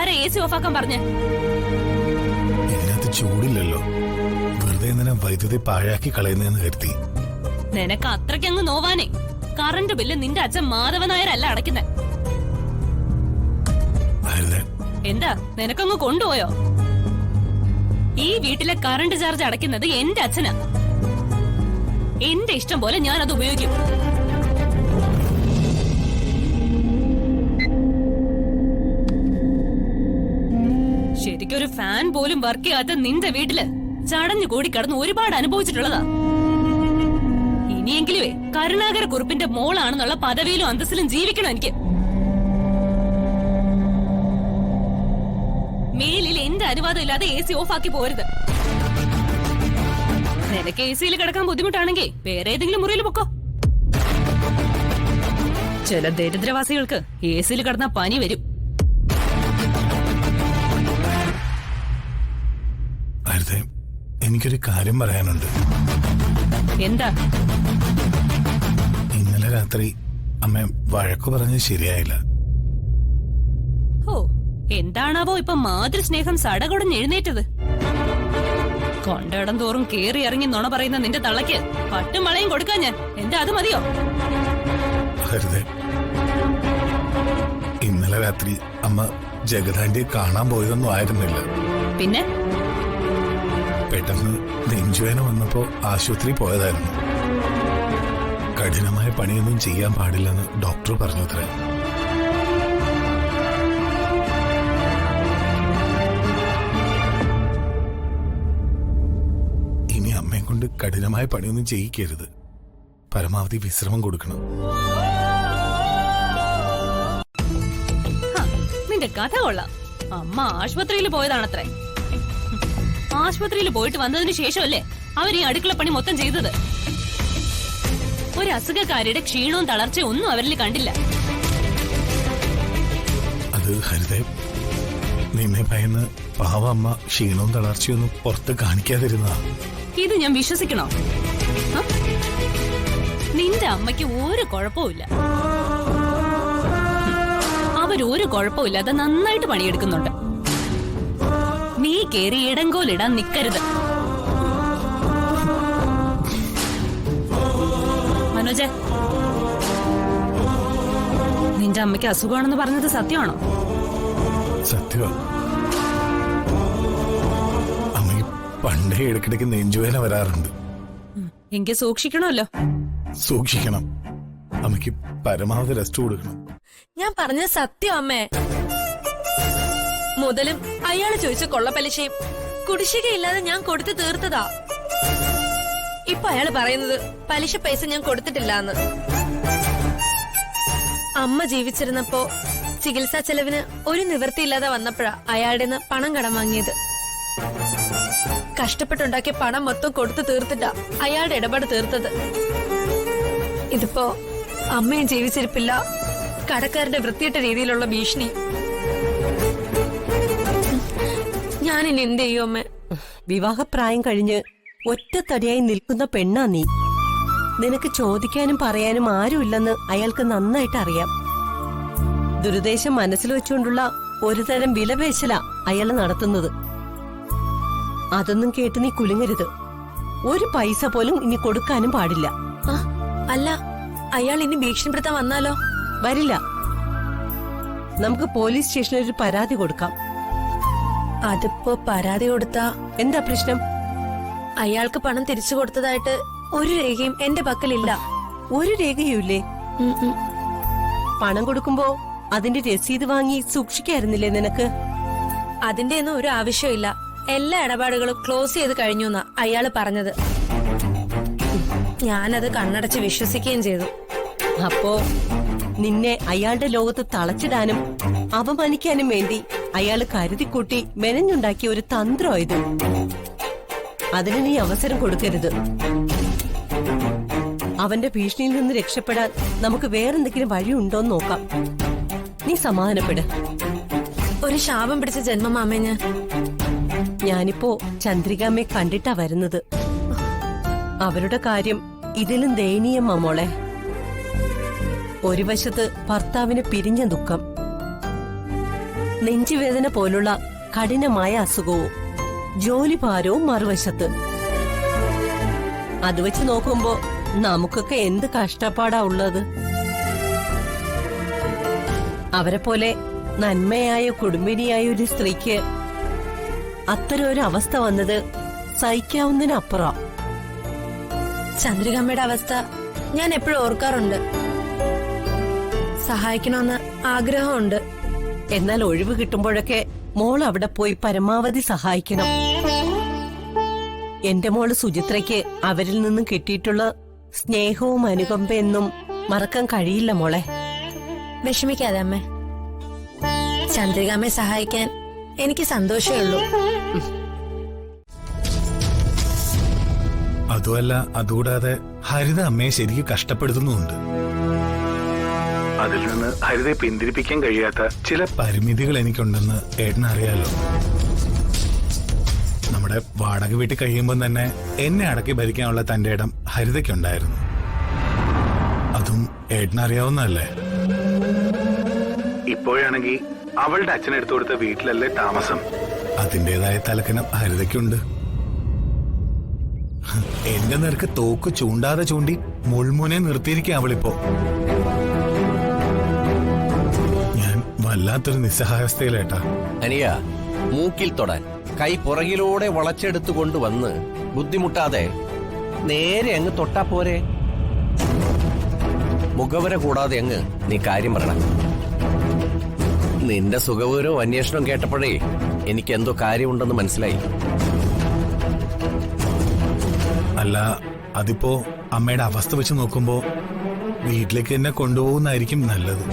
ആരാ AC ഓഫാക്കാൻ പറഞ്ഞേ? ഇതിനകത്ത് ചൂടില്ലല്ലോ, വെറുതെ എന്തിനാ വൈദ്യുതി പാഴാക്കി കളയുന്നതെന്ന് കരുതി. നിനക്ക് അത്രയ്ക്കങ്ങ് നോവാനേ കറണ്ട് ബില്ല് നിന്റെ അച്ഛൻ മാധവൻ നായരല്ല അടയ്ക്കുന്നെ. എന്താ നിനക്കങ്ങ് കൊണ്ടുപോയോ? ഈ വീട്ടിലെ കറണ്ട് ചാർജ് അടയ്ക്കുന്നത് എന്റെ അച്ഛനാ. എന്റെ ഇഷ്ടം പോലെ ഞാൻ അത് ഉപയോഗിക്കും. ശരിക്കൊരു ഫാൻ പോലും വർക്ക് ചെയ്യാത്ത നിന്റെ വീട്ടില് ചടഞ്ഞു കൂടി കടന്ന് ഒരുപാട് അനുഭവിച്ചിട്ടുള്ളതാ. ഇനിയെങ്കിലുവേ കരുണാകര കുറുപ്പിന്റെ മോളാണെന്നുള്ള പദവിയിലും അന്തസ്സിലും ജീവിക്കണം എനിക്ക്. മേലിൽ എന്റെ അനുവാദം ഇല്ലാതെ AC ഓഫാക്കി പോരുത്. നിനക്ക് AC കിടക്കാൻ ബുദ്ധിമുട്ടാണെങ്കിൽ വേറെ ഏതെങ്കിലും മുറിയിൽ പൊക്കോ. ചില ദരിദ്രവാസികൾക്ക് AC കിടന്ന പനി വരും. എനിക്കൊരു കാര്യം പറയാനുണ്ട്. എന്താ? ഇന്നലെ രാത്രി അമ്മ വഴക്കു പറഞ്ഞത് ശരിയായില്ല. ഓ, എന്താണാവോ ഇപ്പൊ മാതൃസ്നേഹം സടകൊടഞ്ഞ് എഴുന്നേറ്റത്? കൊണ്ടയിടം തോറും കേറി ഇറങ്ങി നുണ പറയുന്ന നിന്റെ തള്ളയ്ക്ക് പട്ടും വളയും കൊടുക്കാൻ ഞാൻ. എന്താ അത് മതിയോ? ഇന്നലെ രാത്രി അമ്മ ജഗദാന്റിയെ കാണാൻ പോയതൊന്നും ആയിരുന്നില്ല. പിന്നെ പെട്ടെന്ന് നെഞ്ചുവേന വന്നപ്പോ ആശുപത്രി പോയതായിരുന്നു. കഠിനമായ പണിയൊന്നും ചെയ്യാൻ പാടില്ലെന്ന് ഡോക്ടർ പറഞ്ഞത്രേ. ഇനി അമ്മയെ കൊണ്ട് കഠിനമായ പണിയൊന്നും ചെയ്യിക്കരുത്. പരമാവധി വിശ്രമം കൊടുക്കണം. നിന്റെ കഥ കൊള്ളാം. അമ്മ ആശുപത്രിയിൽ പോയതാണത്രേ. ആശുപത്രിയിൽ പോയിട്ട് വന്നതിന് ശേഷമല്ലേ അവർ ഈ അടുക്കള പണി മൊത്തം ചെയ്തത്. ഒരു അസുഖക്കാരിയുടെ ക്ഷീണവും തളർച്ചയും ഒന്നും അവരിൽ കണ്ടില്ല. അത് ഹരിതേ, നിന്നെ ഭയന്ന് പാവ അമ്മ ക്ഷീണവും തളർച്ചയൊന്നും പുറത്ത് കാണിക്കാതിരുന്നതാ. ഇത് ഞാൻ വിശ്വസിക്കണോ? നിന്റെ അമ്മയ്ക്ക് ഒരു കുഴപ്പമില്ല. അവരൊരു കുഴപ്പമില്ലാതെ നന്നായിട്ട് പണിയെടുക്കുന്നുണ്ട്. നീ കേറി ഇടങ്കോലിടാൻ നിക്കരുത്. മനോജ്, നിന്റെ അമ്മയ്ക്ക് അസുഖമാണെന്ന് പറഞ്ഞത് സത്യമാണോ? സത്യമാണ്. അമ്മയ്ക്ക് പണ്ടേ ഇടയ്ക്കിടയ്ക്ക് നെഞ്ചുവേന വരാറുണ്ട്. എങ്കിൽ സൂക്ഷിക്കണമല്ലോ. സൂക്ഷിക്കണം. അമ്മയ്ക്ക് പരമാവധി റെസ്റ്റ് കൊടുക്കണം. ഞാൻ പറഞ്ഞത് സത്യം അമ്മേ. മുതലും അയാള് ചോദിച്ച കൊള്ളപ്പലിശയും കുടിശ്ശികയില്ലാതെ ഞാൻ കൊടുത്തു തീർത്തതാ. ഇപ്പൊ അയാള് പറയുന്നത് പലിശ പൈസ ഞാൻ കൊടുത്തിട്ടില്ലാന്ന്. അമ്മ ജീവിച്ചിരുന്നപ്പോ ചികിത്സാ ചെലവിന് ഒരു നിവൃത്തിയില്ലാതെ വന്നപ്പോഴാ അയാളുടെ പണം കടം വാങ്ങിയത്. കഷ്ടപ്പെട്ടുണ്ടാക്കിയ പണം മൊത്തം കൊടുത്തു തീർത്തിട്ടാ അയാളുടെ ഇടപാട് തീർത്തത്. ഇതിപ്പോ അമ്മയും ജീവിച്ചിരിപ്പില്ല, കടക്കാരുടെ വൃത്തിയിട്ട രീതിയിലുള്ള ഭീഷണി. ഞാനിനി എന്ത് ചെയ്യും അമ്മ? വിവാഹപ്രായം കഴിഞ്ഞ് ഒറ്റത്തടിയായി നിൽക്കുന്ന പെണ്ണാ നീ. നിനക്ക് ചോദിക്കാനും പറയാനും ആരുമില്ലെന്ന് അയാൾക്ക് നന്നായിട്ട് അറിയാം. ദുരുദ്ദേശം മനസ്സിൽ വെച്ചുകൊണ്ടുള്ള ഒരു തരം വിലപേശല അയാൾ നടത്തുന്നത്. അതൊന്നും കേട്ട് നീ കുലുങ്ങരുത്. ഒരു പൈസ പോലും ഇനി കൊടുക്കാനും പാടില്ല. അല്ല, അയാൾ ഇനി ഭീഷണിപ്പെടുത്താൻ വന്നാലോ? വരില്ല. നമുക്ക് പോലീസ് സ്റ്റേഷനിൽ ഒരു പരാതി കൊടുക്കാം. അതിപ്പോ പരാതി കൊടുത്താ എന്താ പ്രശ്നം? അയാൾക്ക് പണം തിരിച്ചു കൊടുത്തതായിട്ട് ഒരു രേഖയും എന്റെ പക്കലില്ല. ഒരു രേഖയുമില്ലേ? പണം കൊടുക്കുമ്പോ അതിന്റെ രസീത് വാങ്ങി സൂക്ഷിക്കായിരുന്നില്ലേ നിനക്ക്? അതിന്റെ ഒന്നും ഒരു ആവശ്യമില്ല. എല്ലാ ഇടപാടുകളും ക്ലോസ് ചെയ്ത് കഴിഞ്ഞു എന്നാ അയാള് പറഞ്ഞത്. ഞാനത് കണ്ണടച്ച് വിശ്വസിക്കുകയും ചെയ്തു. അപ്പോ നിന്നെ അയാളുടെ ലോകത്ത് തളച്ചിടാനും അപമാനിക്കാനും വേണ്ടി അയാള് കരുതിക്കൂട്ടി മെനഞ്ഞുണ്ടാക്കിയ ഒരു തന്ത്രമായത്. അതിന് നീ അവസരം കൊടുക്കരുത്. അവന്റെ ഭീഷണിയിൽ നിന്ന് രക്ഷപ്പെടാൻ നമുക്ക് വേറെന്തെങ്കിലും വഴിയുണ്ടോന്ന് നോക്കാം. നീ സമാധാനപ്പെട്. ഒരു ശാപം പിടിച്ച ജന്മമാമേ ഞാനിപ്പോ ചന്ദ്രികാമ്മയെ കണ്ടിട്ടാ വരുന്നത്. അവരുടെ കാര്യം ഇതിലും ദയനീയമാ മോളെ. ഒരു വശത്ത് ഭർത്താവിനെ പിരിഞ്ഞ ദുഃഖം, നെഞ്ചുവേദന പോലുള്ള കഠിനമായ അസുഖവും ജോലിഭാരവും മറുവശത്ത്. അത് വെച്ച് നോക്കുമ്പോ നമുക്കൊക്കെ എന്ത് കഷ്ടപ്പാടാ ഉള്ളത്. അവരെ പോലെ നന്മയായ കുടുംബിനിയായ ഒരു സ്ത്രീക്ക് അത്തരം ഒരു അവസ്ഥ വന്നത് സഹിക്കാവുന്നതിനപ്പുറം. ചന്ദ്രികമ്മയുടെ അവസ്ഥ ഞാൻ എപ്പോഴും ഓർക്കാറുണ്ട്. സഹായിക്കണമെന്ന് ആഗ്രഹമുണ്ട്. എന്നാൽ ഒഴിവ് കിട്ടുമ്പോഴൊക്കെ മോൾ അവിടെ പോയി പരമാവധി സഹായിക്കണം. എന്റെ മോള് സുചിത്രയ്ക്ക് അവരിൽ നിന്നും കിട്ടിയിട്ടുള്ള സ്നേഹവും അനുകമ്പയൊന്നും മറക്കാൻ കഴിയില്ല മോളെ. വിഷമിക്കാതെ അമ്മേ. ചന്ദ്രികാമ്മയെ സഹായിക്കാൻ എനിക്ക് സന്തോഷമേ ഉള്ളൂ. അതുമല്ല, അതുകൂടാതെ ഹരിത അമ്മയെ ശരിക്കും കഷ്ടപ്പെടുത്തുന്നുമുണ്ട്. അതിൽ നിന്ന് ഹരിതയെ പിന്തിരിപ്പിക്കാൻ കഴിയാത്ത ചില പരിമിതികൾ എനിക്കുണ്ടെന്ന് ഏട്ടനറിയാലോ. നമ്മുടെ വാടക വീട്ടിൽ കഴിയുമ്പോൾ തന്നെ എന്നെ അടക്കി ഭരിക്കാനുള്ള തന്റെ ഇടം ഹരിതയ്ക്കുണ്ടായിരുന്നു. അതും ഏട്ടനറിയാവുന്നതല്ലേ. ഇപ്പോഴാണെങ്കിൽ അവളുടെ അച്ഛനെടുത്തു കൊടുത്ത വീട്ടിലല്ലേ താമസം. അതിന്റേതായ തലക്കനം ഹരിതയ്ക്കുണ്ട്. എന്റെ നേർക്ക് തോക്ക് ചൂണ്ടാതെ ചൂണ്ടി മുൾമുനെ നിർത്തിയിരിക്കുക അവളിപ്പോ. ഞാൻ വല്ലാത്തൊരു നിസ്സഹായാവസ്ഥയിലേട്ടാ. അനിയ, മൂക്കിൽ തൊടാൻ കൈ പുറകിലൂടെ വളച്ചെടുത്തു കൊണ്ടുവന്ന് ബുദ്ധിമുട്ടാതെ നേരെ അങ്ങ് തൊട്ടാ പോരെ. മുഖവര കൂടാതെ അങ്ങ് നീ കാര്യം പറയണം. നിന്റെ സുഖവിവരവും അന്വേഷണവും കേട്ടപ്പോഴേ എനിക്ക് എന്തോ കാര്യമുണ്ടെന്ന് മനസ്സിലായി. അല്ല, അതിപ്പോ അമ്മയുടെ അവസ്ഥ വെച്ച് നോക്കുമ്പോ വീട്ടിലേക്ക് തന്നെ കൊണ്ടുപോകുന്നതായിരിക്കും നല്ലത്.